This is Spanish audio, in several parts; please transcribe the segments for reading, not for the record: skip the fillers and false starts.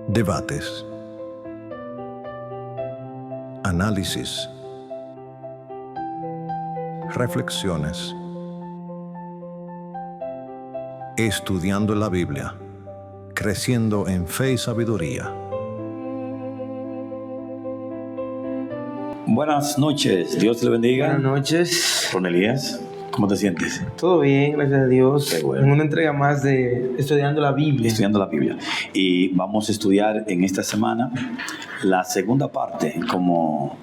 Debates, análisis, reflexiones, estudiando la Biblia, creciendo en fe y sabiduría. Buenas noches, Dios te bendiga. Buenas noches. Ronelías, ¿cómo te sientes? Todo bien, gracias a Dios. Qué bueno. En una entrega más de Estudiando la Biblia. Estudiando la Biblia. Y vamos a estudiar en esta semana la segunda parte, como...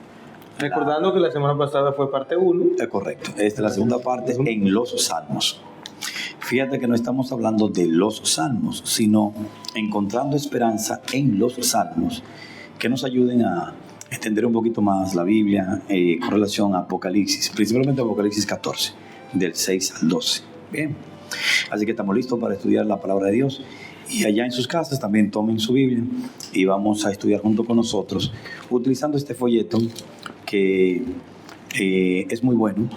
Recordando que la semana pasada fue parte 1. Es correcto, esta es la segunda parte en los Salmos. Fíjate que no estamos hablando de los Salmos, sino encontrando esperanza en los Salmos que nos ayuden a entender un poquito más la Biblia con relación a Apocalipsis, principalmente Apocalipsis 14, del 6 al 12. Bien, así que estamos listos para estudiar la palabra de Dios. Y allá en sus casas también tomen su Biblia y vamos a estudiar junto con nosotros, utilizando este folleto que es muy bueno,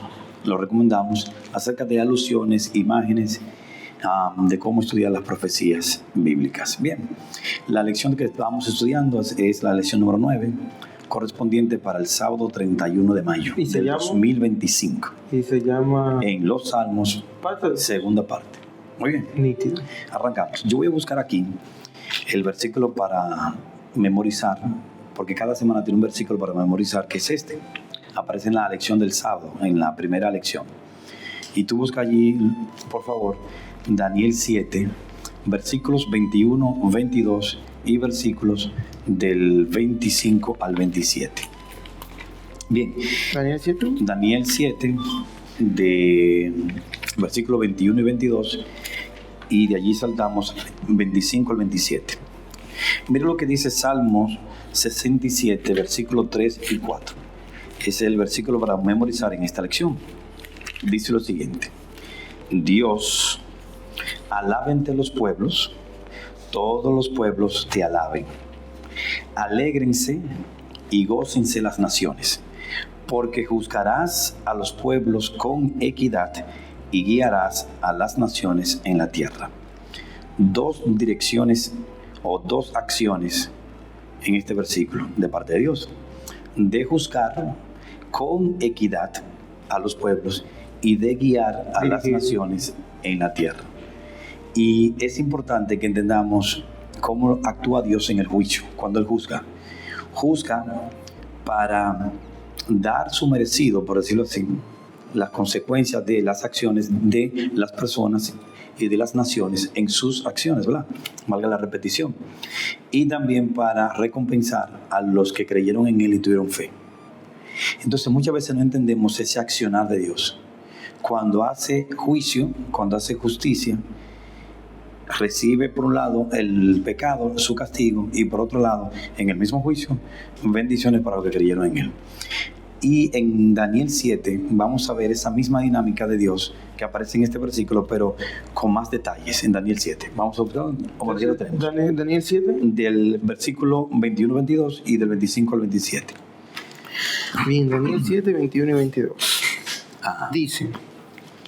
lo recomendamos, acerca de alusiones, imágenes, de cómo estudiar las profecías bíblicas. Bien, la lección que estamos estudiando es la lección número 9, correspondiente para el sábado 31 de mayo del 2025. Y se llama... En los Salmos, segunda parte. Muy bien. Nítido. Arrancamos. Yo voy a buscar aquí el versículo para memorizar, porque cada semana tiene un versículo para memorizar, que es este. Aparece en la lección del sábado, en la primera lección. Y tú busca allí, por favor, Daniel 7, versículos 21, 22 y versículos del 25 al 27. Bien. Daniel 7. Daniel 7, de versículos 21 y 22, y de allí saltamos 25 al 27. Mira lo que dice Salmos 67, versículos 3 y 4. Es el versículo para memorizar en esta lección. Dice lo siguiente: Dios, alábente los pueblos, todos los pueblos te alaben. Alégrense y gócense las naciones, porque juzgarás a los pueblos con equidad y guiarás a las naciones en la tierra. Dos direcciones o dos acciones en este versículo de parte de Dios: de juzgar con equidad a los pueblos y de guiar a las naciones en la tierra. Y es importante que entendamos cómo actúa Dios en el juicio. Cuando Él juzga para dar su merecido, por decirlo así, las consecuencias de las acciones de las personas y de las naciones en sus acciones, ¿verdad? Valga la repetición. Y también para recompensar a los que creyeron en Él y tuvieron fe. Entonces muchas veces no entendemos ese accionar de Dios. Cuando hace juicio, cuando hace justicia, recibe por un lado el pecado, su castigo, y por otro lado, en el mismo juicio, bendiciones para los que creyeron en Él. Y en Daniel 7 vamos a ver esa misma dinámica de Dios que aparece en este versículo, pero con más detalles en Daniel 7. Vamos a buscar, como ya lo tenemos. Daniel 7. Del versículo 21-22 y del 25 al 27. Bien, Daniel 7, 21 y 22. Ajá. Dice: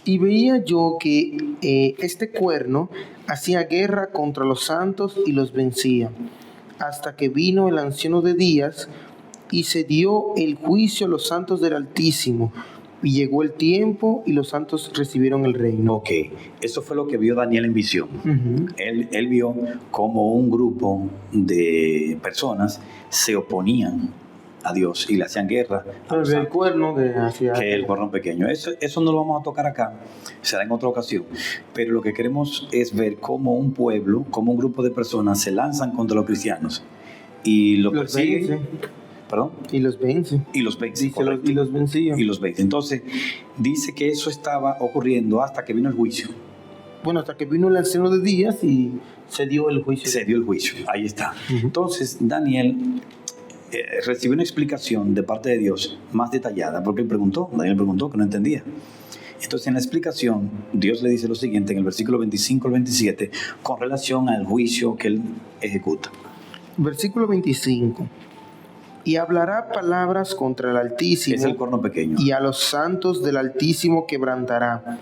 y veía yo que este cuerno hacía guerra contra los santos y los vencía, hasta que vino el anciano de días y se dio el juicio a los santos del Altísimo, y llegó el tiempo y los santos recibieron el reino. Ok, eso fue lo que vio Daniel en visión. Uh-huh. Él vio como un grupo de personas se oponían a Dios y le hacían guerra a los El santos, cuerno que hacía... que el cuerno pequeño. Eso no lo vamos a tocar acá, será en otra ocasión. Pero lo que queremos es ver cómo un pueblo, cómo un grupo de personas se lanzan contra los cristianos y los persiguen. Vence. ¿Perdón? Y los vence. Y los vence. Y los vencía. Y los vence. Entonces, dice que eso estaba ocurriendo hasta que vino el juicio. Bueno, hasta que vino el anciano de días y se dio el juicio. Se dio el juicio, ahí está. Uh-huh. Entonces, Daniel recibió una explicación de parte de Dios más detallada, porque Daniel preguntó que no entendía. Entonces, en la explicación, Dios le dice lo siguiente en el versículo 25 al 27, con relación al juicio que él ejecuta. Versículo 25. Y hablará palabras contra el Altísimo. Es el cuerno pequeño. Y a los santos del Altísimo quebrantará.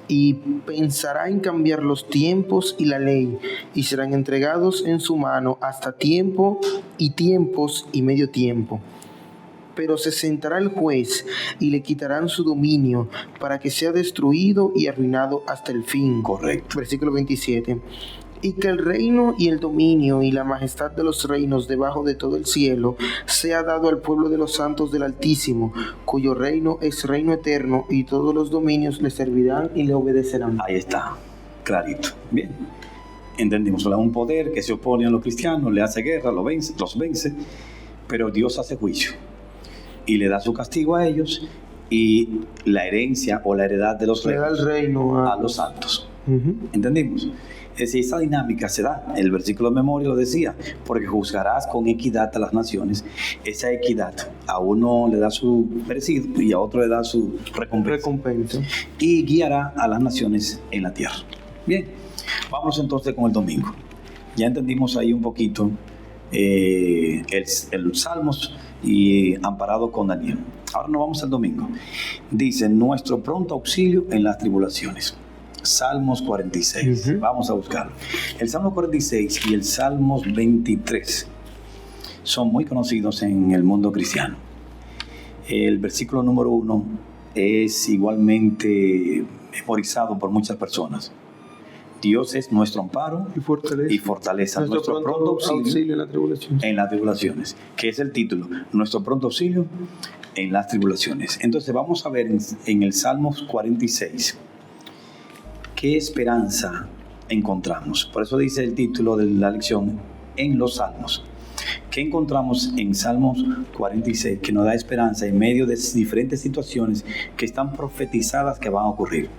y pensará en cambiar los tiempos y la ley, y serán entregados en su mano hasta tiempo y tiempos y medio tiempo. Pero se sentará el juez y le quitarán su dominio para que sea destruido y arruinado hasta el fin. Correcto. Versículo 27. Y que el reino y el dominio y la majestad de los reinos debajo de todo el cielo sea dado al pueblo de los santos del Altísimo, cuyo reino es reino eterno, y todos los dominios le servirán y le obedecerán. Ahí está, clarito. Bien. Entendimos, un poder que se opone a los cristianos, le hace guerra, los vence, pero Dios hace juicio y le da su castigo a ellos, y la herencia o la heredad de los Le da el reino a los santos. Ujú. ¿Entendimos? Es decir, esa dinámica se da. El versículo de memoria lo decía, porque juzgarás con equidad a las naciones. Esa equidad, a uno le da su merecido y a otro le da su recompensa. Y guiará a las naciones en la tierra. Bien, vamos entonces con el domingo. Ya entendimos ahí un poquito el Salmos y amparado con Daniel. Ahora nos vamos al domingo. Dice, nuestro pronto auxilio en las tribulaciones. Salmos 46. Uh-huh. Vamos a buscarlo. El Salmo 46 y el Salmos 23 son muy conocidos en el mundo cristiano. El versículo número 1 es igualmente memorizado por muchas personas. Dios es nuestro amparo y fortaleza, nuestro pronto auxilio en las tribulaciones, que es el título, nuestro pronto auxilio en las tribulaciones. Entonces vamos a ver en el Salmos 46 qué esperanza encontramos. Por eso dice el título de la lección, en los Salmos. ¿Qué encontramos en Salmos 46 que nos da esperanza en medio de diferentes situaciones que están profetizadas que van a ocurrir?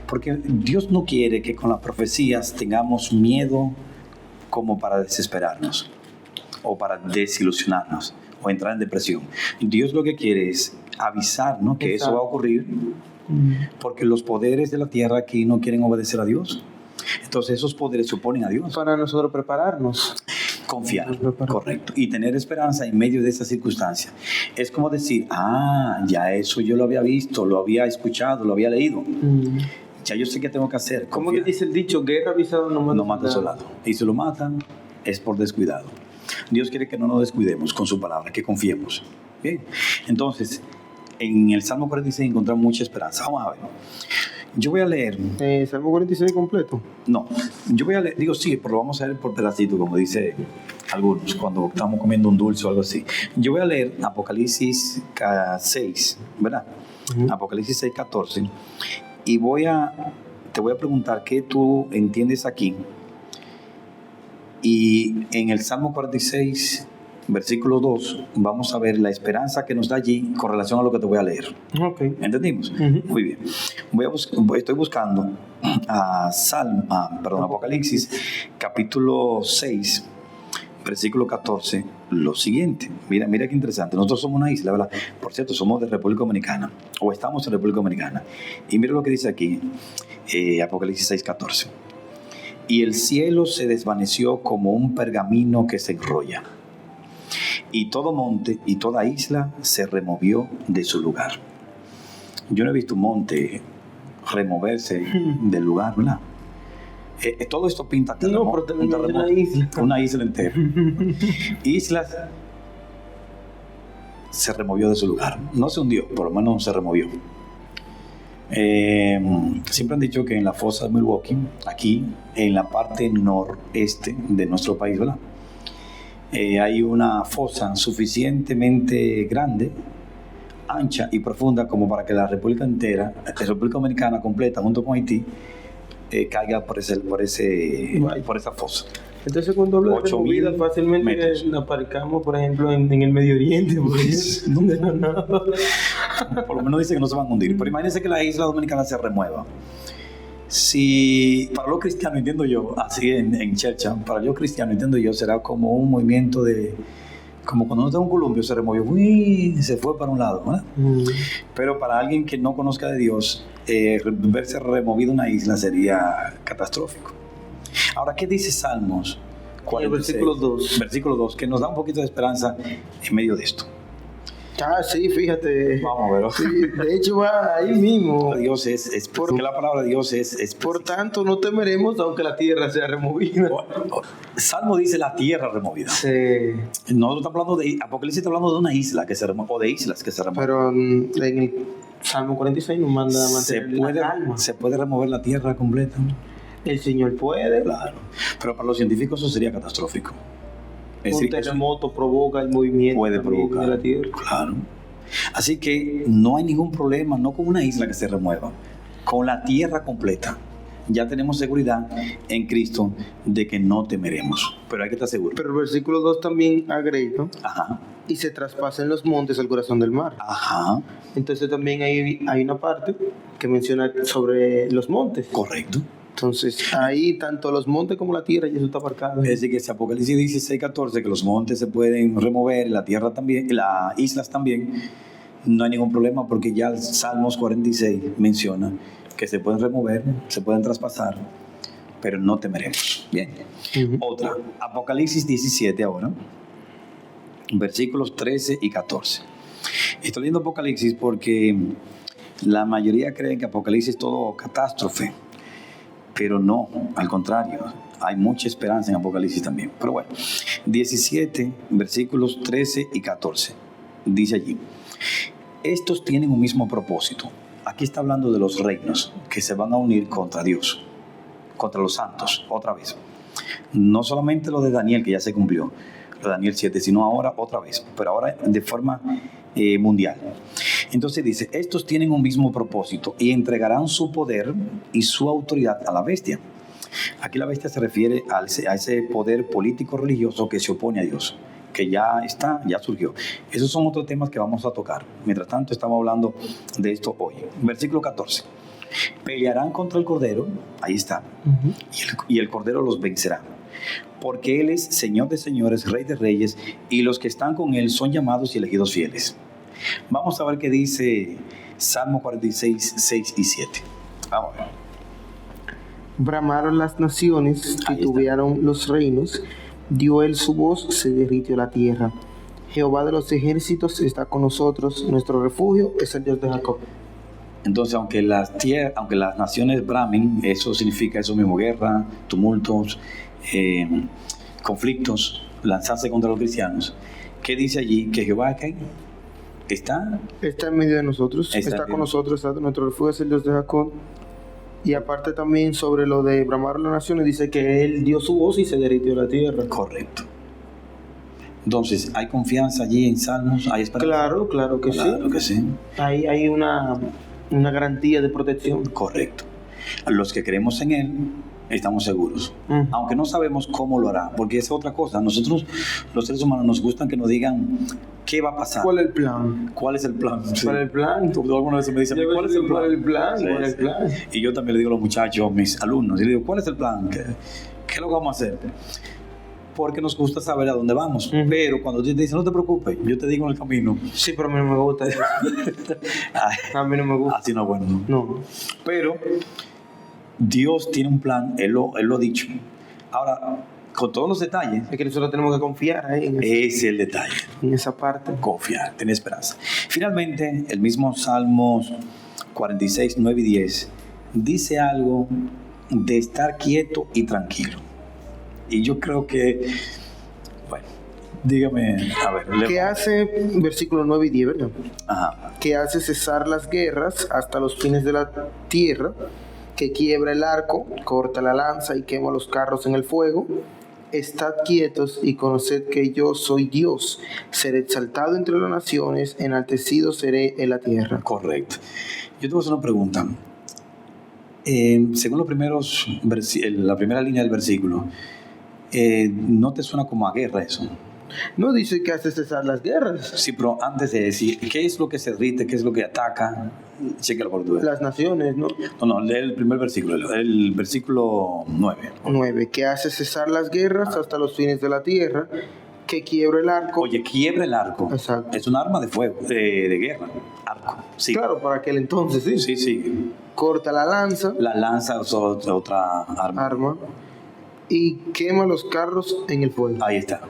Porque Dios no quiere que con las profecías tengamos miedo como para desesperarnos o para desilusionarnos o entrar en depresión. Dios lo que quiere es avisarnos que eso va a ocurrir, porque los poderes de la tierra aquí no quieren obedecer a Dios. Entonces esos poderes se oponen a Dios. Para nosotros prepararnos. Confiar, correcto, y tener esperanza en medio de esa circunstancia. Es como decir, ya eso yo lo había visto, lo había escuchado, lo había leído. Ya yo sé qué tengo que hacer. ¿Cómo que dice el dicho? Guerra avisado no mata soldado. Y si lo matan, es por descuidado. Dios quiere que no nos descuidemos con su palabra, que confiemos. Bien. Entonces, en el Salmo 46 encontramos mucha esperanza. Vamos a ver. Yo voy a leer. ¿Salmo 46 completo? No, yo voy a leer, digo sí, pero lo vamos a leer por pedacito, como dice algunos, cuando estamos comiendo un dulce o algo así. Yo voy a leer Apocalipsis 6, ¿verdad? Uh-huh. Apocalipsis 6, 14. Y te voy a preguntar qué tú entiendes aquí. Y en el Salmo 46, versículo 2, vamos a ver la esperanza que nos da allí con relación a lo que te voy a leer. Okay. ¿Entendimos? Uh-huh. Muy bien. Estoy buscando Apocalipsis, capítulo 6, versículo 14, lo siguiente. Mira qué interesante. Nosotros somos una isla, ¿verdad? Por cierto, somos de República Dominicana, o estamos en República Dominicana. Y mira lo que dice aquí, Apocalipsis 6, 14. Y el cielo se desvaneció como un pergamino que se enrolla, y todo monte y toda isla se removió de su lugar. Yo no he visto un monte removerse del lugar, ¿verdad? Todo esto pinta terremoto, una isla entera. Islas se removió de su lugar. No se hundió, por lo menos se removió. Siempre han dicho que en la fosa de Milwaukee, aquí en la parte noreste de nuestro país, ¿verdad? Hay una fosa suficientemente grande, ancha y profunda como para que la República entera, la República Dominicana completa junto con Haití, caiga por esa fosa. Entonces cuando hablo de removida, fácilmente aparcamos, por ejemplo, en el Medio Oriente, por lo menos dice que no se van a hundir, pero imagínense que la isla dominicana se remueva. Si para los cristianos, entiendo yo, así en Chercha, para los cristianos, entiendo yo, será como un movimiento como cuando uno está en un columpio, se removió, se fue para un lado, ¿verdad? Pero para alguien que no conozca de Dios, verse removido una isla sería catastrófico. Ahora, ¿qué dice Salmos 46? El versículo 2. Versículo 2, que nos da un poquito de esperanza en medio de esto. Ah, sí, fíjate. Vamos a ver. Sí, de hecho va ahí mismo. Dios es porque la palabra de Dios es Por tanto, no temeremos aunque la tierra sea removida. Salmo dice la tierra removida. Sí. Nosotros estamos hablando de Apocalipsis, está hablando de una isla que se remueve, o de islas que se remueven. Pero en el Salmo 46 nos manda a mantener la calma. Se puede remover la tierra completa. El Señor puede. Claro. Pero para los científicos eso sería catastrófico. Es Un decir, terremoto provoca el movimiento puede también provocar de la tierra. Claro. Así que no hay ningún problema, no con una isla que se remueva, con la tierra completa. Ya tenemos seguridad en Cristo de que no temeremos, pero hay que estar seguro. Pero el versículo 2 también agrega, Ajá, y se traspasan los montes al corazón del mar. ajá, Entonces también hay una parte que menciona sobre los montes. correcto. Entonces ahí tanto los montes como la tierra ya eso está marcado. Es decir, que ese Apocalipsis 16:14, que los montes se pueden remover, la tierra también, las islas también, no hay ningún problema porque ya el Salmos 46 menciona que se pueden remover, se pueden traspasar, pero no temeremos. Bien. Ujú. Otra, Apocalipsis 17 ahora, versículos 13 y 14. Estoy leyendo Apocalipsis porque la mayoría creen que Apocalipsis es todo catástrofe, pero no, al contrario, hay mucha esperanza en Apocalipsis también. Pero bueno, 17, versículos 13 y 14, dice allí, estos tienen un mismo propósito. Aquí está hablando de los reinos que se van a unir contra Dios, contra los santos, otra vez. No solamente lo de Daniel, que ya se cumplió, lo de Daniel 7, sino ahora otra vez, pero ahora de forma mundial. Entonces dice, estos tienen un mismo propósito y entregarán su poder y su autoridad a la bestia. Aquí la bestia se refiere a ese poder político religioso que se opone a Dios, que ya está, ya surgió. Esos son otros temas que vamos a tocar. Mientras tanto, estamos hablando de esto hoy. Versículo 14. Pelearán contra el Cordero, ahí está, Ujú. y el Cordero los vencerá, porque Él es Señor de señores, Rey de reyes, y los que están con Él son llamados y elegidos fieles. Vamos a ver qué dice Salmo 46, 6 y 7. Vamos a ver. Bramaron las naciones, Ahí está. titubearon los reinos, dio él su voz, se derritió la tierra. Jehová de los ejércitos está con nosotros, nuestro refugio es el Dios de Jacob. Entonces, aunque las naciones bramen, eso significa eso mismo, guerra, tumultos, conflictos, lanzarse contra los cristianos. ¿Qué dice allí? Que Jehová ¿qué? Está Está en medio de nosotros, Está está bien. con nosotros, nuestro refugio es el Dios de Jacob. Y aparte también sobre lo de bramaron las naciones, dice que él dio su voz y se derritió la tierra. correcto. Entonces, ¿hay confianza allí en Salmos? ¿Hay esperanza? Claro, claro que Claro sí. que sí. Ahí hay una garantía de protección. Correcto. Los que creemos en Él, estamos seguros. Mm. Aunque no sabemos cómo lo hará, porque es otra cosa. Nosotros, los seres humanos, nos gustan que nos digan qué va a pasar. ¿Cuál es el plan? ¿Cuál es el plan? Sí. ¿Cuál es el plan? Tú alguna vez me dicen, Yo ¿cuál es el plan? ¿Cuál es el plan? Sí, ¿Cuál es el sí. plan? Y yo también le digo a los muchachos, a mis alumnos, y le digo, ¿cuál es el plan? ¿Qué es lo que vamos a hacer? Porque nos gusta saber a dónde vamos. Ujú. Pero cuando te dicen, no te preocupes, yo te digo en el camino. Sí, pero a mí no me gusta eso. Ay, A mí no me gusta. así no es bueno. No. Pero Dios tiene un plan, Él lo ha dicho. Ahora, con todos los detalles, Es que nosotros tenemos que confiar ahí ese es el detalle. en esa parte. Confiar, tener esperanza. Finalmente, el mismo Salmos 46, 9 y 10 dice algo de estar quieto y tranquilo. Y yo creo que, bueno, dígame, a ver. Que hace, versículo 9 y 10, ¿verdad? Ajá, Que hace cesar las guerras hasta los fines de la tierra, que quiebra el arco, corta la lanza y quema los carros en el fuego. Estad quietos y conoced que yo soy Dios. Seré exaltado entre las naciones, enaltecido seré en la tierra. correcto. Yo te voy a hacer una pregunta. Según los primeros la primera línea del versículo, ¿no te suena como a guerra eso? No dice que hace cesar las guerras. Sí, pero antes de decir, ¿qué es lo que se derrite? ¿Qué es lo que ataca? Checa por tu Las naciones, ¿no? No, lee el primer versículo, el versículo 9. 9. Que hace cesar las guerras hasta los fines de la tierra, que quiebra el arco. Oye, quiebra el arco. Exacto. Es un arma de fuego, de guerra. Arco. Sí. Claro, para aquel entonces, sí. Sí, sí. Corta la lanza, La lanza es otra arma. arma, y quema los carros en el fuego. Ahí está.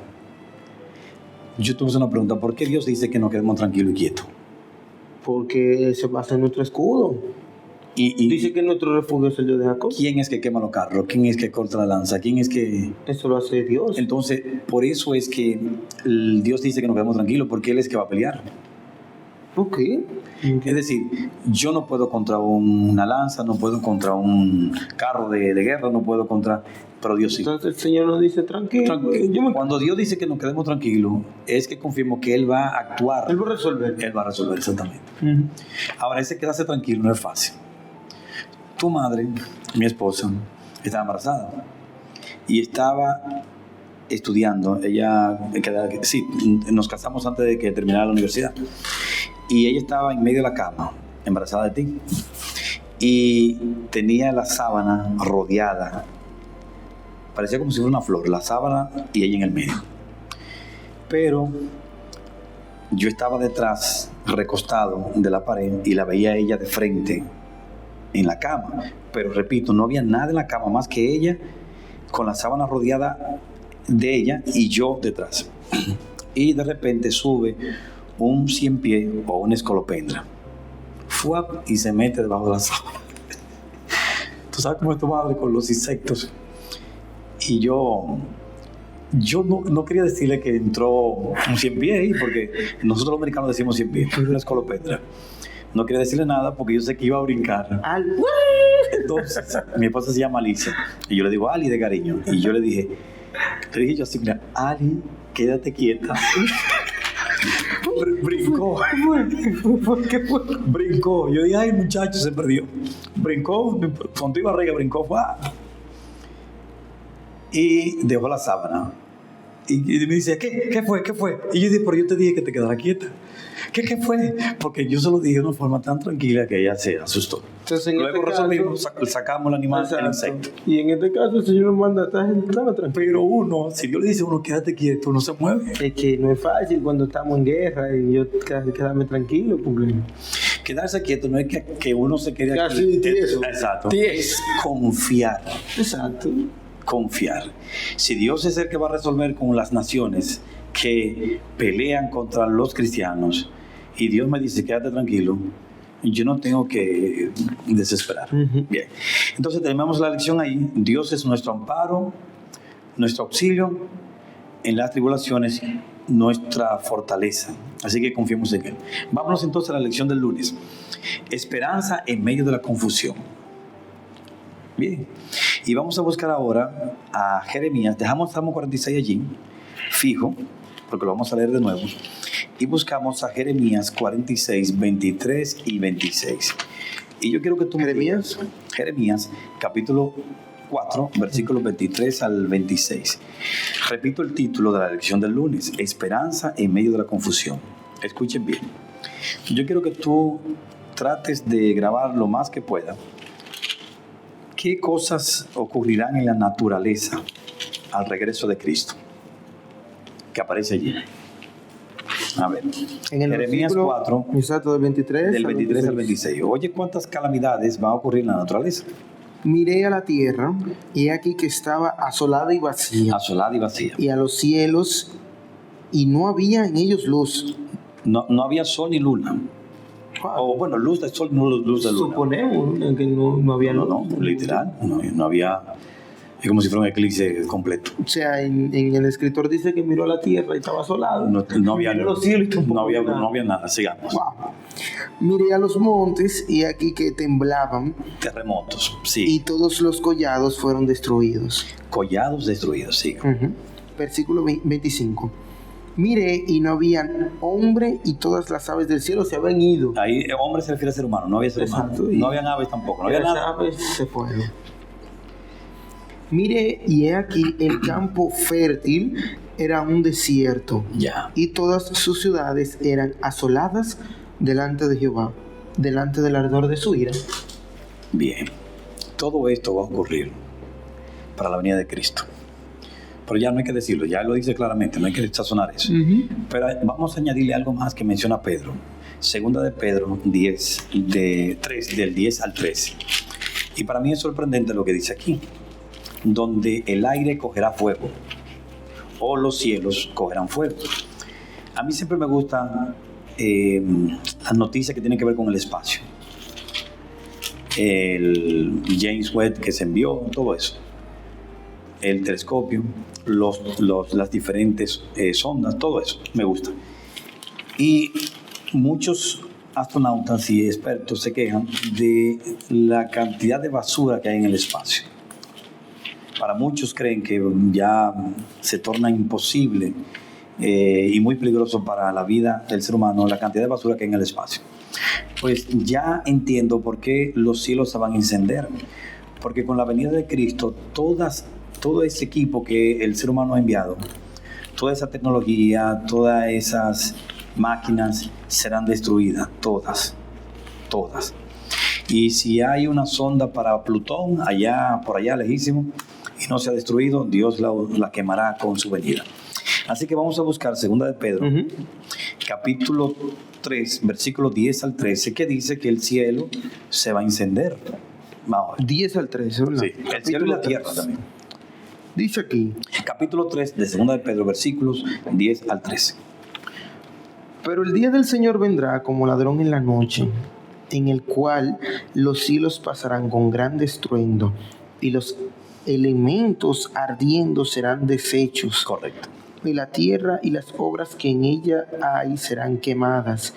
Yo te voy a hacer una pregunta. ¿Por qué Dios dice que nos quedemos tranquilos y quietos? Porque se basa en nuestro escudo. Y Dice que nuestro refugio es el Dios de Jacob. ¿quién es que quema los carros? ¿Quién es que corta la lanza? ¿Quién es que...? Eso lo hace Dios. Entonces, por eso es que Dios dice que nos quedemos tranquilos, porque Él es que va a pelear. Ok. Es decir, yo no puedo contra una lanza, no puedo contra un carro de guerra, no puedo contra... Pero Dios sí. Entonces el Señor nos dice, tranquilo. Cuando Dios dice que nos quedemos tranquilos, es que confiemos que Él va a actuar. Él va a resolver. Él va a resolver, exactamente. Ahora, ese quedarse tranquilo no es fácil. Tu madre, mi esposa, estaba embarazada y estaba estudiando. Ella, sí, nos casamos antes de que terminara la universidad. Y ella estaba en medio de la cama, embarazada de ti. Y tenía la sábana rodeada. Parecía como si fuera una flor, la sábana y ella en el medio. Pero yo estaba detrás, recostado de la pared, y la veía a ella de frente en la cama. Pero repito, no había nada en la cama más que ella con la sábana rodeada de ella y yo detrás. Y de repente sube un 100 pies o una escolopendra. ¡Fuap! Y se mete debajo de la sábana. Tú sabes cómo es tu madre con los insectos. Y yo no quería decirle que entró un 100 pies ahí, porque nosotros los americanos decimos 100 pies, pero una escolopendra. No quería decirle nada porque yo sé que iba a brincar. Entonces, mi esposa se llama Alicia. Y yo le digo Ali de cariño. Y yo le dije yo así, mira, Ali, quédate quieta. Brincó. ¿Qué fue? Brincó. Yo dije, ay, muchacho, se perdió. Brincó, cuando iba arriba, brincó, fue. Y dejó la sábana. Y me dice, ¿qué fue? Y yo dije, pero yo te dije que te quedara quieta. ¿Qué fue? Porque yo se lo dije de una forma tan tranquila que ella se asustó. Entonces, luego resolvimos, sacamos el animal, el insecto. Y en este caso el Señor nos manda a estar tranquilo. Pero si Dios le dice a uno, quédate quieto, uno se mueve. Es que no es fácil cuando estamos en guerra y yo quedarme tranquilo. Porque... Quedarse quieto no es que uno se quede aquí. Sí, tieso. Exacto. Tieso. Es confiar. Exacto. Confiar. Si Dios es el que va a resolver con las naciones que pelean contra los cristianos y Dios me dice quédate tranquilo, yo no tengo que desesperar. Bien, entonces terminamos la lección ahí. Dios es nuestro amparo, nuestro auxilio en las tribulaciones, nuestra fortaleza, así que confiemos en Él. Vámonos entonces a la lección del lunes. Esperanza en medio de la confusión. Bien, y vamos a buscar ahora a Jeremías. Dejamos Salmo 46 allí, fijo, porque lo vamos a leer de nuevo. Y buscamos a Jeremías 46, 23 y 26. Y yo quiero que tú me digas, Jeremías, capítulo 4, versículos 23 al 26. Repito el título de la lección del lunes: Esperanza en medio de la confusión. Escuchen bien. Yo quiero que tú trates de grabar lo más que pueda. ¿Qué cosas ocurrirán en la naturaleza al regreso de Cristo? Que aparece allí. A ver, en el Jeremías 4, exacto, del 23 al 26. Oye, ¿cuántas calamidades van a ocurrir en la naturaleza? Miré a la tierra y he aquí que estaba asolada y vacía. Asolada y vacía. Y a los cielos, y no había en ellos luz. No había sol ni luna. O bueno, luz de sol, no luz de luna. Suponemos que no había luz. No, literal, no había. Es como si fuera un eclipse completo. O sea, en el escritor dice que miró a la tierra y estaba asolado. No había miró los cielos y tampoco no había nada. Sigamos. Wow. Miré a los montes y aquí que temblaban. Terremotos, sí. Y todos los collados fueron destruidos. Collados destruidos, sí. Versículo 25. Miré y no había hombre y todas las aves del cielo se habían ido. Ahí hombre se refiere a ser humano, no había ser exacto, humano. No había aves tampoco, no había las nada. aves se fueron. Mire, y he aquí el campo fértil era un desierto. Ya. Y todas sus ciudades eran asoladas delante de Jehová, delante del ardor de su ira. Bien. Todo esto va a ocurrir para la venida de Cristo. Pero ya no hay que decirlo, ya lo dice claramente, no hay que sazonar eso. Pero vamos a añadirle algo más que menciona Pedro. Segunda de Pedro 10, del 10 al 13. Y para mí es sorprendente lo que dice aquí. Donde el aire cogerá fuego, o los cielos cogerán fuego. A mí siempre me gustan las noticias que tienen que ver con el espacio. El James Webb que se envió, todo eso. El telescopio, las diferentes sondas, todo eso me gusta. Y muchos astronautas y expertos se quejan de la cantidad de basura que hay en el espacio. Para muchos creen que ya se torna imposible y muy peligroso para la vida del ser humano la cantidad de basura que hay en el espacio. Pues ya entiendo por qué los cielos se van a encender. Porque con la venida de Cristo, todo ese equipo que el ser humano ha enviado, toda esa tecnología, todas esas máquinas serán destruidas, todas. Y si hay una sonda para Plutón, por allá lejísimo, y no se ha destruido, Dios la quemará con su venida. Así que vamos a buscar 2 de Pedro, capítulo 3, versículos 10 al 13, que dice que el cielo se va a encender. Vamos a ver. 10 al 13, ¿verdad? Sí, el cielo y la tierra también. Dice aquí: Capítulo 3 de 2 de Pedro, versículos 10 al 13. pero el día del Señor vendrá como ladrón en la noche, en el cual los cielos pasarán con gran estruendo, y los elementos ardiendo serán deshechos. Correcto. Y la tierra y las obras que en ella hay serán quemadas.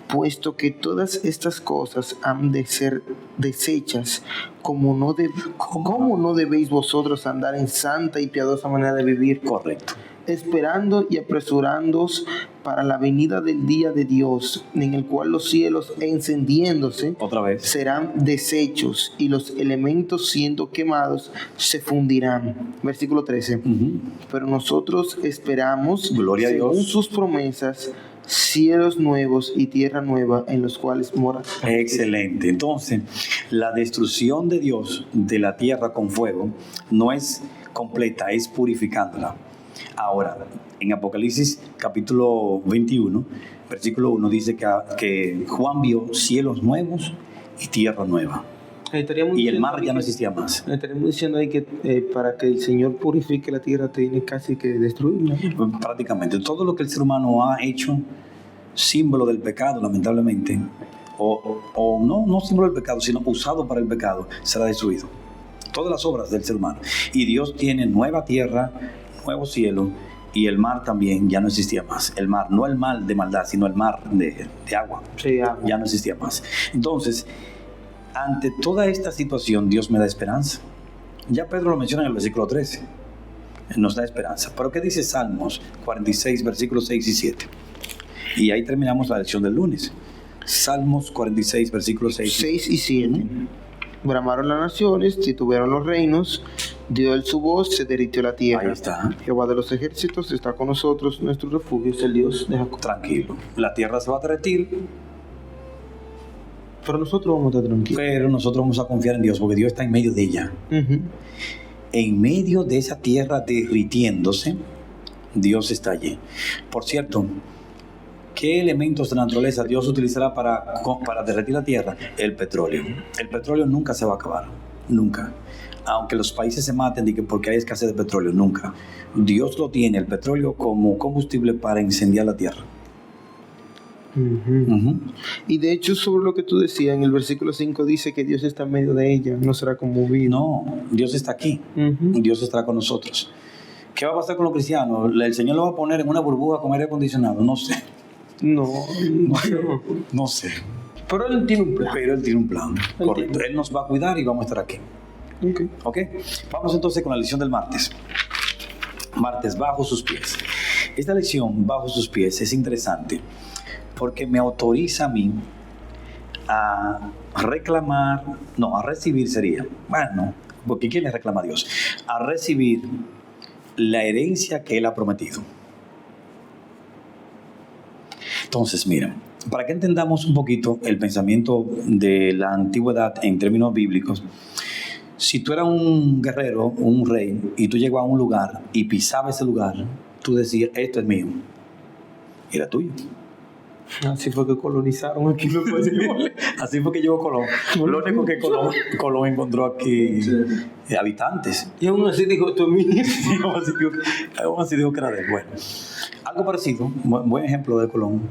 Puesto que todas estas cosas han de ser deshechas, ¿cómo no debéis vosotros andar en santa y piadosa manera de vivir? Correcto. Esperando y apresurándoos para la venida del día de Dios, en el cual los cielos encendiéndose Otra vez. serán deshechos y los elementos siendo quemados se fundirán. Versículo 13. Pero nosotros esperamos, Gloria a según Dios, sus promesas, cielos nuevos y tierra nueva en los cuales mora. Excelente. Entonces, la destrucción de Dios de la tierra con fuego no es completa, es purificándola. Ahora, en Apocalipsis capítulo 21, versículo 1, dice que Juan vio cielos nuevos y tierra nueva. Y el mar ya no existía más. Estaríamos diciendo ahí que para que el Señor purifique la tierra tiene casi que destruirla. Prácticamente todo lo que el ser humano ha hecho, símbolo del pecado, lamentablemente, o no símbolo del pecado, sino usado para el pecado, será destruido. Todas las obras del ser humano. Y Dios tiene nueva tierra, nuevo cielo, y el mar también ya no existía más. El mar, no el mar de maldad, sino el mar de agua. Sí, agua. Ya no existía más. Entonces, ante toda esta situación, Dios me da esperanza. Ya Pedro lo menciona en el versículo 13. Nos da esperanza. Pero ¿qué dice Salmos 46, versículos 6 y 7? Y ahí terminamos la lección del lunes. Salmos 46, versículos 6 y 7. Bramaron las naciones, titubearon los reinos, dio él su voz, se derritió la tierra. Ahí está. Jehová de los ejércitos está con nosotros, nuestro refugio es el Dios de Jacob. Tranquilo. La tierra se va a derretir, pero nosotros vamos a estar tranquilos. pero nosotros vamos a confiar en Dios, porque Dios está en medio de ella. En medio de esa tierra derritiéndose, Dios está allí. Por cierto, ¿qué elementos de la naturaleza Dios utilizará para derretir la tierra? El petróleo. El petróleo nunca se va a acabar. Nunca. Aunque los países se maten porque hay escasez de petróleo, nunca. Dios lo tiene, el petróleo, como combustible para incendiar la tierra. Y de hecho, sobre lo que tú decías, en el versículo 5 dice que Dios está en medio de ella, no será conmovido. No, Dios está aquí. Dios estará con nosotros. ¿Qué va a pasar con los cristianos? ¿El Señor lo va a poner en una burbuja con aire acondicionado? No sé. No sé. Pero Él tiene un plan. Correcto. Él nos va a cuidar y vamos a estar aquí. ¿Ok? Vamos entonces con la lección del martes. Martes, bajo sus pies. Esta lección, bajo sus pies, es interesante porque me autoriza a mí a recibir sería. Bueno, porque ¿quién le reclama a Dios? A recibir la herencia que Él ha prometido. Entonces, mira, para que entendamos un poquito el pensamiento de la antigüedad en términos bíblicos, si tú eras un guerrero, un rey, y tú llegabas a un lugar y pisabas ese lugar, tú decías, esto es mío. Era tuyo. Así fue que colonizaron aquí los españoles. Así fue que llegó Colón. Lo único que Colón encontró aquí habitantes. Y aún así dijo, tú mío. Aún así dijo que era de él. Bueno, algo parecido, buen ejemplo de Colón.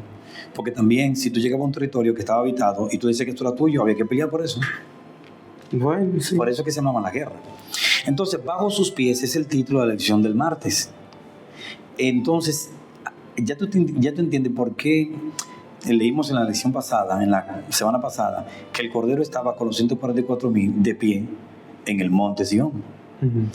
Porque también, si tú llegabas a un territorio que estaba habitado y tú dices que esto era tuyo, había que pelear por eso. Bueno, sí. Por eso es que se llama la guerra. Entonces, bajo sus pies es el título de la lección del martes. Entonces, ya tú entiendes por qué leímos en la lección pasada, en la semana pasada, que el Cordero estaba con los 144,000 de pie en el monte Sión. Uh-huh.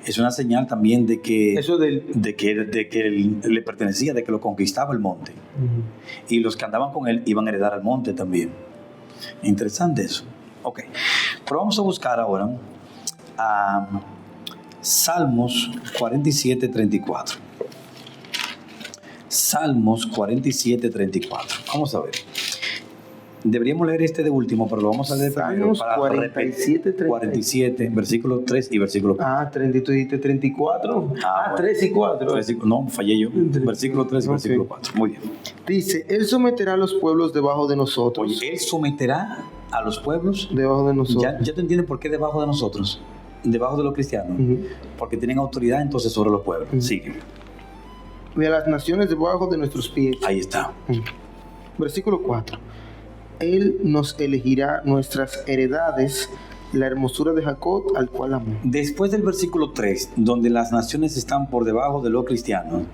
Es una señal también de que, Eso del... de que él le pertenecía, de que lo conquistaba el monte. Uh-huh. Y los que andaban con él iban a heredar al monte también. Interesante eso. Ok, pero vamos a buscar ahora a Salmos 47:34. Salmos 47:34. Vamos a ver. Deberíamos leer este de último, pero lo vamos a leer primero Salmos 47, versículo 3 y versículo 4. 33 y 34. Bueno. 3 y 4. No, fallé yo. Versículo 3 y versículo 4. Muy bien. Dice, Él someterá a los pueblos debajo de nosotros. Oye, Él someterá a los pueblos. Debajo de nosotros. Ya te entiendes por qué debajo de nosotros. Debajo de los cristianos. Uh-huh. Porque tienen autoridad entonces sobre los pueblos. Uh-huh. Sigue. Y a las naciones debajo de nuestros pies. Ahí está. Versículo 4. Él nos elegirá nuestras heredades, la hermosura de Jacob, al cual amó. Después del versículo 3, donde las naciones están por debajo de los cristianos,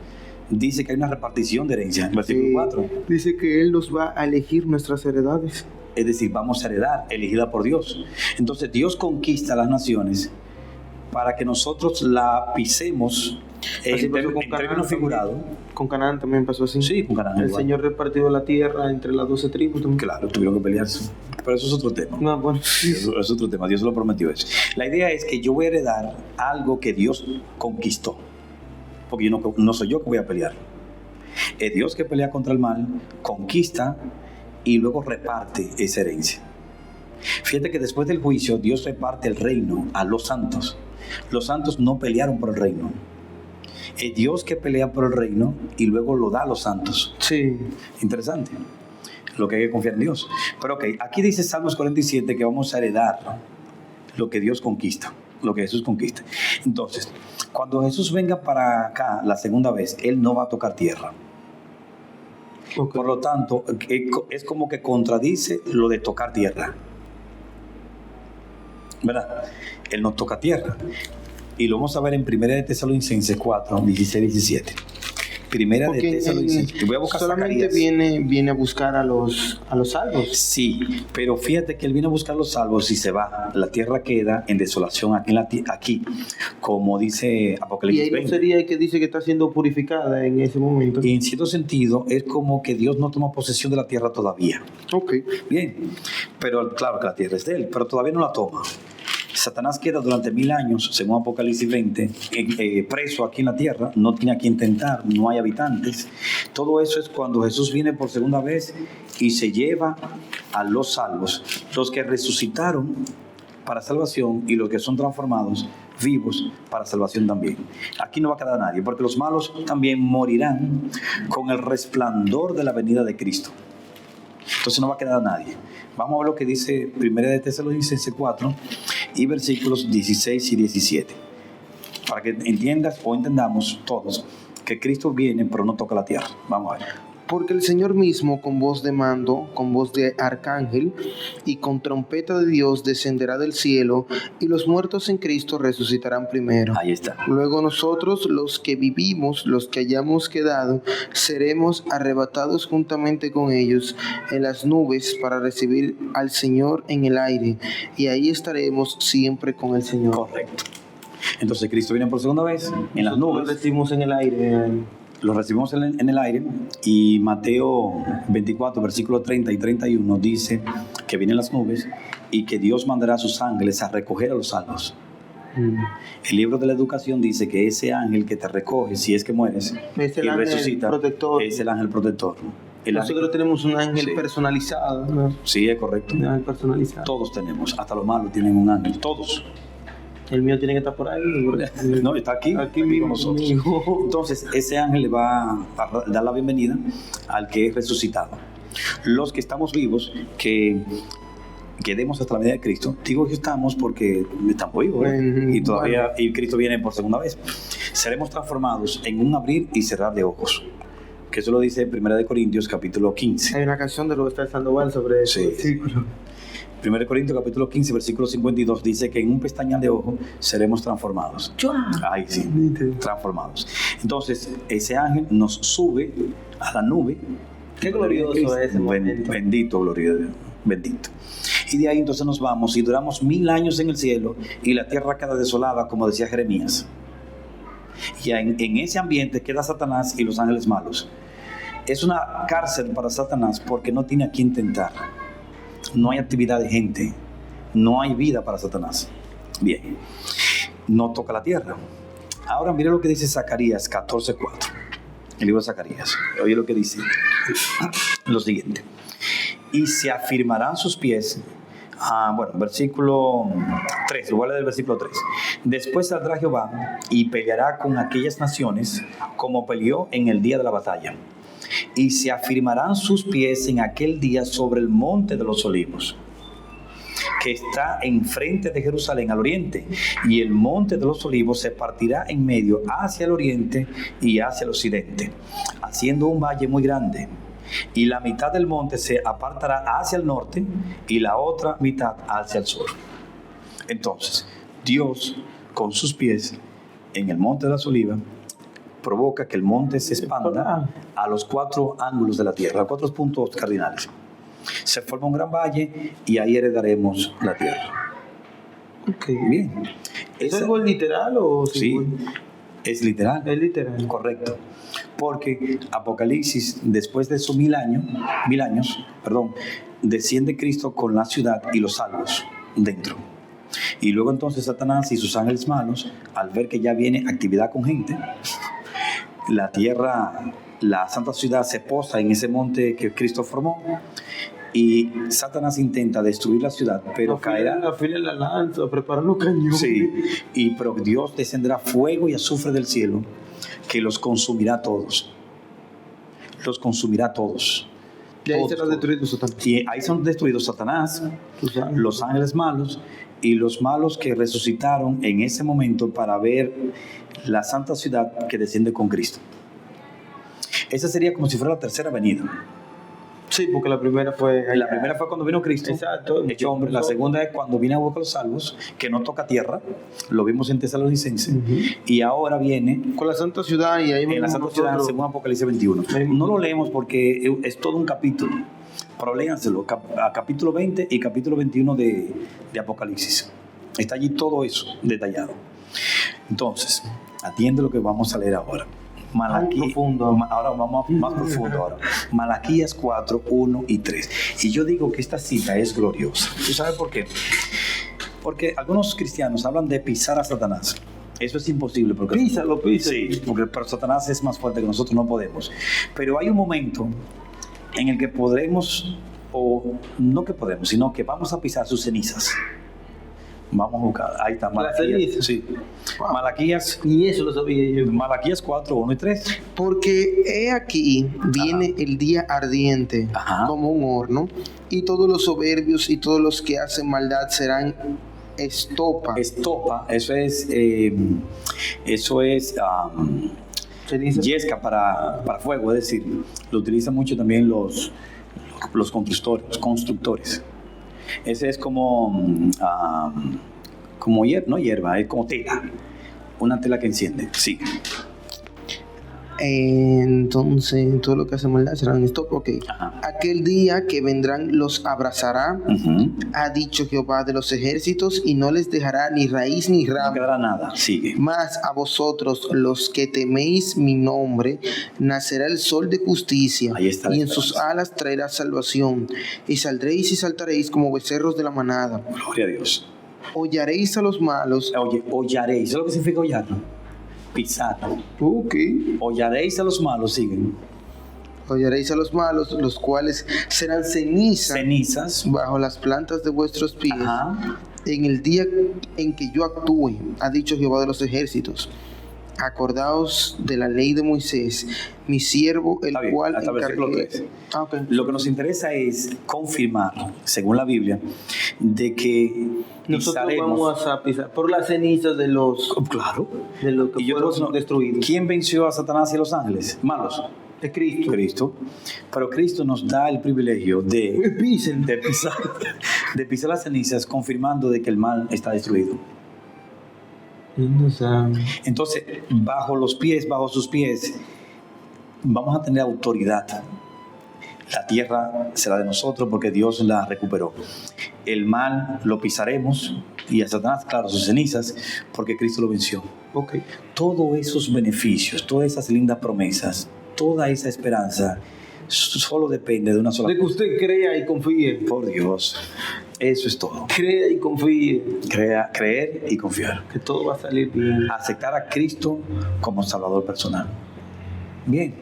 dice que hay una repartición de herencia. Versículo 4. Dice que Él nos va a elegir nuestras heredades. Es decir, vamos a heredar, elegida por Dios. Entonces Dios conquista a las naciones para que nosotros la pisemos en términos figurados. Con Canaán también pasó así. Sí, con Canaán. El igual. Señor repartió la tierra entre las 12 tribus también. Claro, tuvieron que pelearse. Pero eso es otro tema. No, bueno. Eso es otro tema. Dios lo prometió eso. La idea es que yo voy a heredar algo que Dios conquistó. Porque yo no soy yo que voy a pelear. Es Dios que pelea contra el mal, conquista y luego reparte esa herencia. Fíjate que después del juicio Dios reparte el reino a los santos. Los santos no pelearon por el reino. Es Dios que pelea por el reino y luego lo da a los santos. Sí. Interesante. Lo que hay que confiar en Dios. Pero ok, aquí dice Salmos 47 que vamos a heredar lo que Dios conquista, lo que Jesús conquista. Entonces, cuando Jesús venga para acá la segunda vez, Él no va a tocar tierra. Okay. Por lo tanto, es como que contradice lo de tocar tierra. ¿Verdad? Él no toca tierra. Y lo vamos a ver en 1 de Tesalonicenses 4, 16, 17. Primera de Tesalonicenses. Voy a buscar solamente viene a buscar a los salvos. Sí, pero fíjate que él viene a buscar los salvos y se va. La tierra queda en desolación aquí, como dice Apocalipsis 20. Y ahí no sería el que dice que está siendo purificada en ese momento. Y en cierto sentido es como que Dios no toma posesión de la tierra todavía. Ok. Bien, pero claro que la tierra es de él, pero todavía no la toma. Satanás queda durante 1000 años, según Apocalipsis 20, preso aquí en la tierra, no tiene a quien tentar, no hay habitantes. Todo eso es cuando Jesús viene por segunda vez y se lleva a los salvos, los que resucitaron para salvación y los que son transformados vivos para salvación también. Aquí no va a quedar nadie, porque los malos también morirán con el resplandor de la venida de Cristo. Entonces no va a quedar nadie. Vamos a ver lo que dice 1 de Tesalonicenses 4 y versículos 16 y 17. Para que entiendas o entendamos todos que Cristo viene pero no toca la tierra. Vamos a ver. Porque el Señor mismo, con voz de mando, con voz de arcángel y con trompeta de Dios, descenderá del cielo, y los muertos en Cristo resucitarán primero. Ahí está. Luego nosotros, los que vivimos, los que hayamos quedado, seremos arrebatados juntamente con ellos en las nubes para recibir al Señor en el aire, y ahí estaremos siempre con el Señor. Correcto. Entonces Cristo viene por segunda vez en las nubes. Lo recibimos en el aire. Lo recibimos en el aire, y Mateo 24, versículos 30 y 31 dice que vienen las nubes y que Dios mandará a sus ángeles a recoger a los salvos. El libro de la educación dice que ese ángel que te recoge si es que mueres es el y ángel resucita protector. es el ángel protector. Nosotros tenemos un ángel Sí. personalizado, ¿no? Sí, es correcto. Un ángel personalizado. Todos tenemos, hasta los malos tienen un ángel, todos. El mío tiene que estar por ahí. No, está aquí mismo con nosotros. conmigo. Entonces, ese ángel le va a dar la bienvenida al que es resucitado. Los que estamos vivos, que quedemos hasta la venida de Cristo, digo que estamos porque estamos vivos, y todavía y Cristo viene por segunda vez, seremos transformados en un abrir y cerrar de ojos, que eso lo dice 1 Corintios capítulo 15. Hay una canción de Roberto Sandoval sobre ese versículo. 1 Corintios capítulo 15 versículo 52 dice que en un pestañear de ojo seremos transformados. Ay, sí, transformados. Entonces ese ángel nos sube a la nube. Qué glorioso es ese momento. Bendito, gloria a Dios, bendito. Y de ahí entonces nos vamos y duramos 1000 años en el cielo y la tierra queda desolada, como decía Jeremías. Y en ese ambiente queda Satanás y los ángeles malos. Es una cárcel para Satanás porque no tiene a quién tentar. No hay actividad de gente. No hay vida para Satanás. Bien, no toca la tierra. Ahora mire lo que dice Zacarías 14:4. El libro de Zacarías. Oye lo que dice. Lo siguiente. Y se afirmarán sus pies. Versículo 3, igual del versículo 3. Después saldrá Jehová y peleará con aquellas naciones como peleó en el día de la batalla. Y se afirmarán sus pies en aquel día sobre el monte de los olivos, que está enfrente de Jerusalén al oriente. Y el monte de los olivos se partirá en medio hacia el oriente y hacia el occidente, haciendo un valle muy grande. Y la mitad del monte se apartará hacia el norte y la otra mitad hacia el sur. Entonces, Dios, con sus pies en el monte de las olivas, provoca que el monte se expanda a los 4 ángulos de la tierra, a 4 puntos cardinales. Se forma un gran valle y ahí heredaremos la tierra. Okay. Bien. ¿Es algo literal o...? Sí, es literal. Es literal. Correcto. Porque Apocalipsis, después de esos 1000 años, desciende Cristo con la ciudad y los salvos dentro. Y luego entonces Satanás y sus ángeles malos, al ver que ya viene actividad con gente, la tierra, la santa ciudad se posa en ese monte que Cristo formó, y Satanás intenta destruir la ciudad, pero caerá. Afila la lanza, prepara los cañones. Sí, pero Dios descenderá fuego y azufre del cielo, que los consumirá a todos. Los consumirá a todos. Y ahí será destruido Satanás. Y ahí son destruidos Satanás, los ángeles malos y los malos que resucitaron en ese momento para ver la santa ciudad que desciende con Cristo. Esa sería como si fuera la tercera venida. Sí, porque la primera fue... La primera fue cuando vino Cristo, exacto, hecho hombre. La segunda es cuando viene a buscar los salvos, que no toca tierra. Lo vimos en Tesalonicenses. Y ahora viene con la santa ciudad, y ahí en la santa ciudad, según Apocalipsis 21. No lo leemos porque es todo un capítulo, pero léanselo, a capítulo 20 y capítulo 21 de Apocalipsis. Está allí todo eso detallado. Entonces, atiende lo que vamos a leer ahora. Ahora vamos más profundo ahora. Malaquías 4, 1 y 3. Y yo digo que esta cita es gloriosa. ¿Tú sabes por qué? Porque algunos cristianos hablan de pisar a Satanás. Eso es imposible. Porque Písalo. Sí, pero Satanás es más fuerte que nosotros, no podemos. Pero hay un momento en el que podremos, o no que podemos, sino que vamos a pisar sus cenizas. Vamos a buscar. Ahí está, Malaquías. Sí. Wow. Malaquías. Y eso lo sabía yo. Malaquías 4, 1 y 3. Porque he aquí viene el día ardiente como un horno, y todos los soberbios y todos los que hacen maldad serán estopa. Estopa, eso es yesca para fuego, es decir, lo utilizan mucho también los constructores. Ese es como hierba, es como tela, una tela que enciende. Sí. Entonces, todo lo que hace maldad serán esto. Ok. Aquel día que vendrán los abrazará, ha dicho Jehová de los ejércitos, y no les dejará ni raíz ni rama. No quedará nada. Sigue. Mas a vosotros, los que teméis mi nombre, nacerá el sol de justicia, y en sus alas traerá salvación, y saldréis y saltaréis como becerros de la manada. Gloria a Dios. Hollaréis a los malos. Oye, hollaréis. ¿Sabes lo que significa hollar? Pisar. Hollaréis a los malos, siguen. Hollaréis a los malos, los cuales serán cenizas bajo las plantas de vuestros pies. En el día en que yo actúe, ha dicho Jehová de los ejércitos. acordaos de la ley de Moisés, mi siervo, el Está bien, cual hasta el versículo encargué. 3. Ok. Lo que nos interesa es confirmar, según la Biblia, de que Nosotros pisaremos. vamos a pisar por las cenizas de los Claro. que Y yo te voy a fueron decir, no, destruidos. ¿quién venció a Satanás y a los ángeles? Malos. De Cristo. Cristo. Pero Cristo nos da el privilegio Pisen. de pisar las cenizas, confirmando de que el mal está destruido. Entonces, bajo sus pies, vamos a tener autoridad. La tierra será de nosotros porque Dios la recuperó. El mal lo pisaremos y a Satanás, claro, sus cenizas, porque Cristo lo venció. Ok. Todos esos beneficios, todas esas lindas promesas, toda esa esperanza, solo depende de una sola De que cosa. usted crea y confíe. Por Dios, eso es todo. Crea y confíe. Creer y confiar. Que todo va a salir bien. Aceptar a Cristo como Salvador personal. Bien,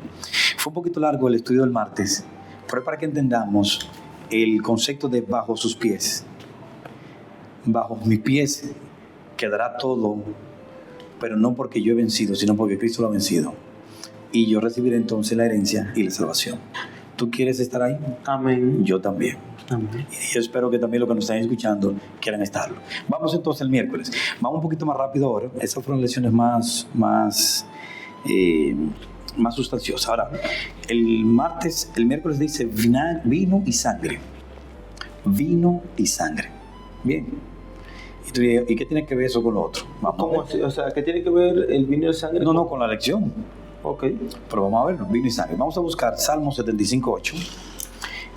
fue un poquito largo el estudio del martes, pero es para que entendamos el concepto de bajo sus pies. Bajo mis pies quedará todo, pero no porque yo he vencido, sino porque Cristo lo ha vencido. Y yo recibiré entonces la herencia y la salvación. ¿Tú quieres estar ahí? Amén. Yo también. Amén. Y yo espero que también los que nos están escuchando quieran estarlo. Vamos entonces el miércoles. Vamos un poquito más rápido ahora. Esas fueron lecciones más sustanciosas. Ahora, el miércoles dice vino y sangre. Vino y sangre. Bien. Y tú dirías, ¿y qué tiene que ver eso con lo otro? Vamos a ¿Cómo ver. así? O sea, ¿qué tiene que ver el vino y el sangre? No, con la lección. Ok. Pero vamos a verlo, vino y sangre. Vamos a buscar Salmo 75:8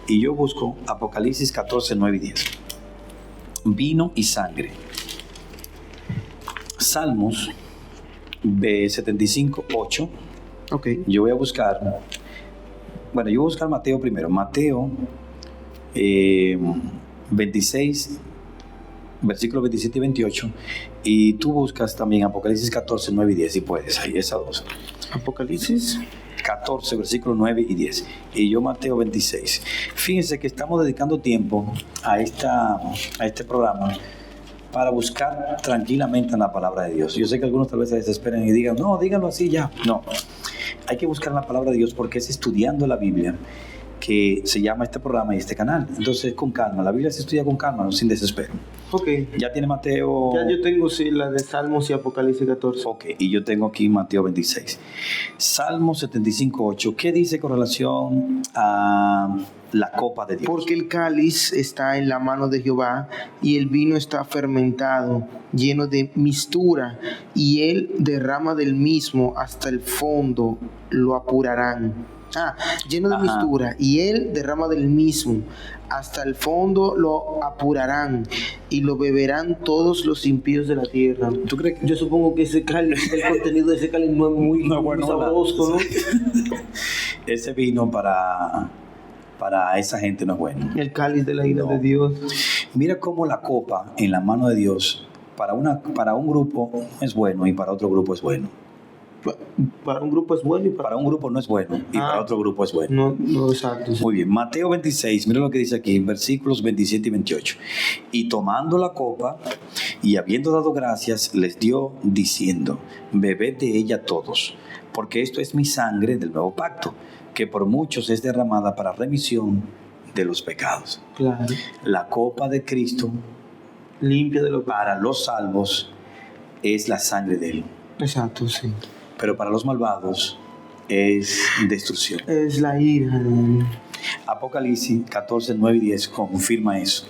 y yo busco Apocalipsis 14:9 y 10. Vino y sangre. Salmos 75:8. Ok. Yo voy a buscar, yo voy a buscar Mateo primero. Mateo 26, versículos 27 y 28. Y tú buscas también Apocalipsis 14:9 y 10, si puedes, ahí esas dos. Apocalipsis. 14, versículos 9 y 10. Y yo Mateo 26. Fíjense que estamos dedicando tiempo a este programa para buscar tranquilamente en la palabra de Dios. Yo sé que algunos tal vez se desesperen y digan, no, díganlo así ya. No, hay que buscar la palabra de Dios porque es estudiando la Biblia que se llama este programa y este canal. Entonces, con calma. La Biblia se estudia con calma, no sin desespero. Ok. Ya tiene Mateo... Ya yo tengo, sí, la de Salmos y Apocalipsis 14. Ok, y yo tengo aquí Mateo 26. Salmo 75:8. ¿Qué dice con relación a la copa de Dios? Porque el cáliz está en la mano de Jehová y el vino está fermentado, lleno de mistura, y él derrama del mismo hasta el fondo, lo apurarán. Lleno de mistura, y él derrama del mismo hasta el fondo, lo apurarán, y lo beberán todos los impíos de la tierra. ¿Tú crees que Yo supongo que ese cáliz, el contenido de ese cáliz no es muy, No, muy bueno, sabroso, ¿no? ese vino para esa gente no es bueno? El cáliz de la ira No. de Dios. Mira cómo la copa en la mano de Dios para un grupo es bueno y para otro grupo es bueno. Para un grupo es bueno y Para un grupo no es bueno y para otro grupo es bueno. No, exacto. Muy bien, Mateo 26, mira lo que dice aquí, versículos 27 y 28. Y tomando la copa y habiendo dado gracias, les dio diciendo, bebed de ella todos, porque esto es mi sangre del nuevo pacto, que por muchos es derramada para remisión de los pecados. Claro. La copa de Cristo Limpia de lo para los salvos es la sangre de Él, Exacto, sí. pero para los malvados es destrucción. Es la ira de él. Apocalipsis 14, 9 y 10 confirma eso.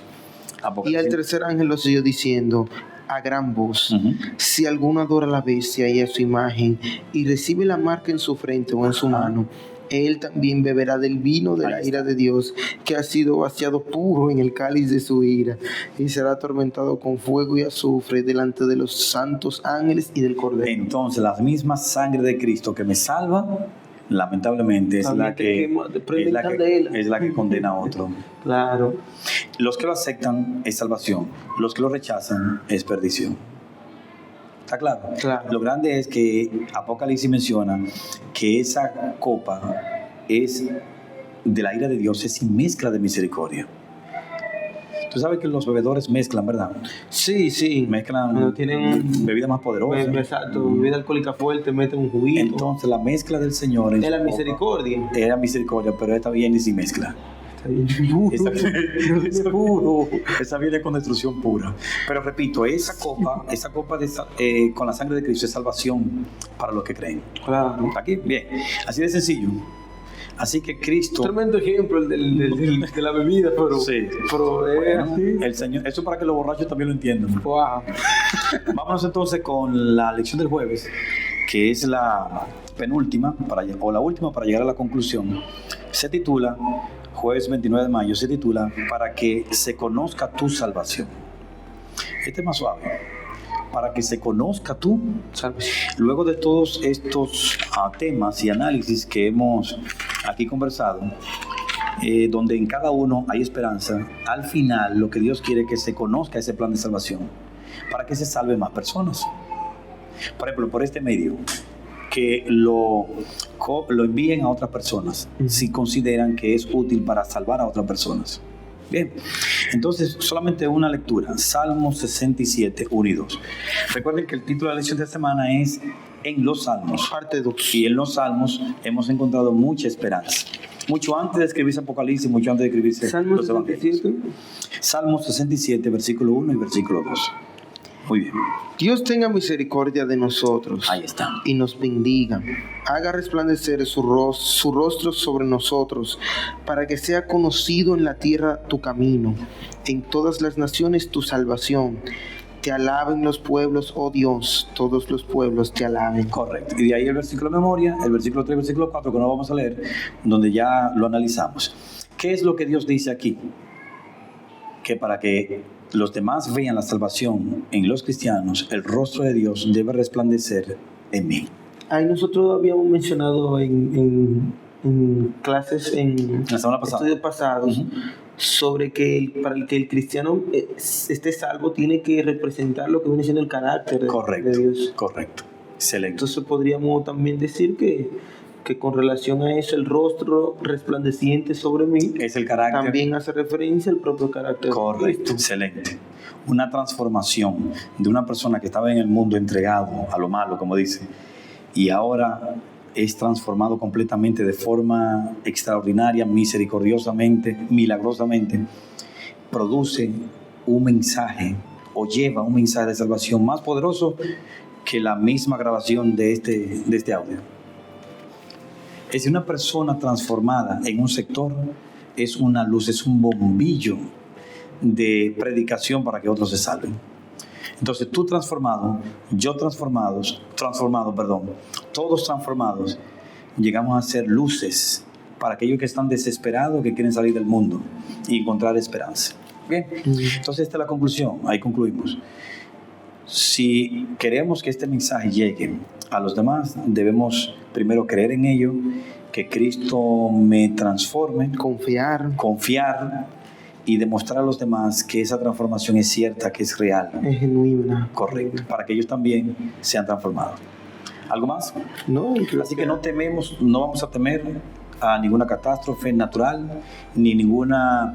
Y al tercer ángel lo siguió diciendo a gran voz, Ujú. si alguno adora a la bestia y a su imagen y recibe la marca en su frente o en su mano, él también beberá del vino de Ahí la está. ira de Dios, que ha sido vaciado puro en el cáliz de su ira, y será atormentado con fuego y azufre delante de los santos ángeles y del Cordero. Entonces, la misma sangre de Cristo que me salva, lamentablemente, es También la te que, quema, te prende es la candela. que, es la que condena a otro. Claro. Los que lo aceptan es salvación, los que lo rechazan es perdición. ¿Está claro? Claro. Lo grande es que Apocalipsis menciona que esa copa es de la ira de Dios, es sin mezcla de misericordia. Tú sabes que los bebedores mezclan, ¿verdad? Sí, sí. Mezclan Cuando tienen bebidas más poderosas. exacto, bebida alcohólica fuerte, meten un juguito. Entonces la mezcla del Señor Es la misericordia. es la misericordia, pero esta viene sin mezcla. Está bien puro. Esa, Puro. esa viene con destrucción pura. Pero repito, esa copa con la sangre de Cristo es salvación para los que creen. Claro. ¿Está aquí? Bien. Así de sencillo. Así que Cristo... Tremendo ejemplo el de la bebida, pero, Sí. pero es Bueno, así. el Señor, eso para que los borrachos también lo entiendan. Wow. Vámonos entonces con la lección del jueves, que es la penúltima o la última para llegar a la conclusión. Se titula, jueves 29 de mayo, se titula Para que se conozca tu salvación. Este es más suave. Para que se conozca tu salvación. Luego de todos estos temas y análisis que hemos aquí conversado, donde en cada uno hay esperanza, al final lo que Dios quiere es que se conozca ese plan de salvación para que se salven más personas. Por ejemplo, por este medio, que lo envíen a otras personas si consideran que es útil para salvar a otras personas. Bien, entonces solamente una lectura, Salmos 67, 1 y 2. Recuerden que el título de la lección de esta semana es En los Salmos. Parte 2. Y en los Salmos hemos encontrado mucha esperanza. Mucho antes de escribirse Apocalipsis, mucho antes de escribirse Salmos los Evangelios. 67. Salmos 67, versículo 1 y versículo 2. Muy bien, Dios tenga misericordia de nosotros ahí está. y nos bendiga. Haga resplandecer su rostro sobre nosotros, para que sea conocido en la tierra tu camino, en todas las naciones tu salvación. Te alaben los pueblos, oh Dios, todos los pueblos te alaben. Correcto. Y de ahí el versículo de memoria, el versículo 3, versículo 4, que no vamos a leer, donde ya lo analizamos. ¿Qué es lo que Dios dice aquí? Que para que los demás vean la salvación en los cristianos, el rostro de Dios debe resplandecer en mí. Ahí nosotros habíamos mencionado en clases, en La semana pasada. estudios pasados, Ujú. sobre que para el que el cristiano esté salvo tiene que representar lo que viene siendo el carácter de Dios. Correcto. Excelente. Entonces podríamos también decir que con relación a eso, el rostro resplandeciente sobre mí Es el carácter. también hace referencia al propio carácter de Correcto, Cristo. excelente. Una transformación de una persona que estaba en el mundo entregado a lo malo, como dice, y ahora es transformado completamente de forma extraordinaria, misericordiosamente, milagrosamente, produce un mensaje o lleva un mensaje de salvación más poderoso que la misma grabación de este audio. Es decir, una persona transformada en un sector es una luz, es un bombillo de predicación para que otros se salven. Entonces tú transformado, yo transformado, todos transformados, llegamos a ser luces para aquellos que están desesperados, que quieren salir del mundo y encontrar esperanza. Bien, entonces esta es la conclusión, ahí concluimos. Si queremos que este mensaje llegue a los demás, debemos primero creer en ello, que Cristo me transforme, confiar y demostrar a los demás que esa transformación es cierta, que es real. Es genuina. Correcto, para que ellos también sean transformados. ¿Algo más? No, Así que no vamos a temer a ninguna catástrofe natural, ni ninguna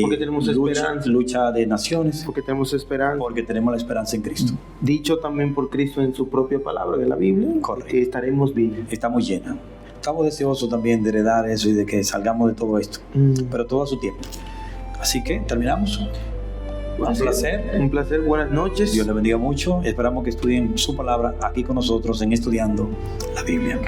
porque tenemos esperanza. lucha de naciones, Porque tenemos esperanza. porque tenemos la esperanza en Cristo. Dicho también por Cristo en su propia palabra de la Biblia, Correcto. que estaremos bien. Estamos llenos. Estamos deseosos también de heredar eso y de que salgamos de todo esto, pero todo a su tiempo. Así que terminamos. Un placer. Un placer. Buenas noches. Dios les bendiga mucho. Esperamos que estudien su palabra aquí con nosotros en Estudiando la Biblia.